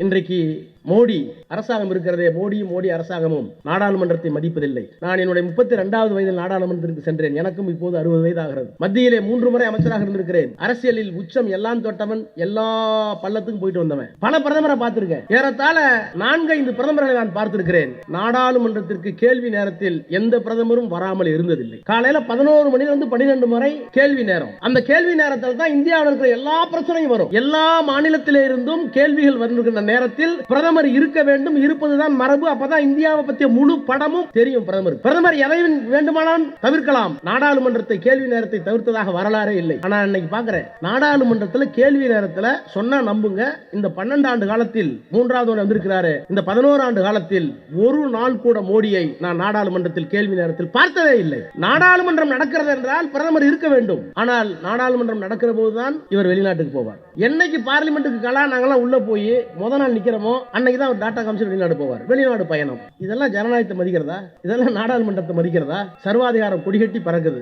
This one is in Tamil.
இன்றைக்கு மோடி அரசாங்கம் இருக்கிறதே, மோடி அரசாங்கமும் நாடாளுமன்றத்தை மதிப்பதில்லை. நான் என்னுடைய 32வது வயதில் நாடாளுமன்றத்திற்கு சென்றேன். எனக்கும் இப்போது 60 வயது ஆகிறது. மத்தியிலே 3 முறை அமைச்சராக இருந்திருக்கிறேன். அரசியலில் உச்சம் எல்லாம் தொட்டவன், எல்லா பள்ளத்துக்கும் போயிட்டு வந்தவன். பல பிரதமரை பார்த்திருக்கேன். ஏறத்தாழ 4-5 பிரதமர்களை நான் பார்த்திருக்கிறேன். நாடாளுமன்றத்திற்கு கேள்வி நேரத்தில் எந்த பிரதமரும் வராமல் இருந்ததில்லை. காலையில 11 மணிலிருந்து 12 வரை கேள்வி நேரம். அந்த கேள்வி நேரத்தில் தான் இந்தியாவில் இருக்கிற எல்லா பிரச்சனையும் வரும். எல்லா மாநிலத்திலே இருந்தும் கேள்விகள் வருகின்ற நேரத்தில் பிரதமர் இருக்க வேண்டும். இருப்பதுதான் மரபு. அப்பதான் இந்தியாவை பற்றிய முழு படமும் தெரியும். பிரதமர் எதை வேண்டுமானாலும் தவிர்க்கலாம். நாடாளுமன்றத்தை கேள்வி நேரத்தை தவிர்த்ததாக வரலாறே இல்லை. ஆனா இன்னைக்கு பாக்குறேன், நாடாளுமன்றத்தில் கேள்வி நேரத்தில் சொன்னா நம்புங்க, இந்த 12 ஆண்டு காலத்தில் 3வது வந்திருக்கிறாரு. இந்த 11 ஆண்டு காலத்தில் ஒரு நாள் கூட மோடியை நான் நாடாளுமன்றத்தில் கேள்வி நேரத்தில் பார்த்ததே இல்லை. நாடாளுமன்றம் நடக்கிறது என்றால் பிரதமர் இருக்க வேண்டும். ஆனால் நாடாளுமன்றம் நடக்கிற போதுதான் இவர் வெளிநாட்டுக்கு போவார். என்னைக்கு பார்லிமெண்ட்டுக்கு நாங்கெல்லாம் உள்ள போய் முத நாள் நிக்கிறோமோ அன்னைக்கு தான் டாடா காமிச்சு வெளிநாடு போவார். வெளிநாடு பயணம். இதெல்லாம் ஜனநாயகத்தை மதிக்கிறதா? இதெல்லாம் நாடாளுமன்றத்தை மதிக்கிறதா? சர்வாதிகாரம் கொடிகட்டி பறக்குது.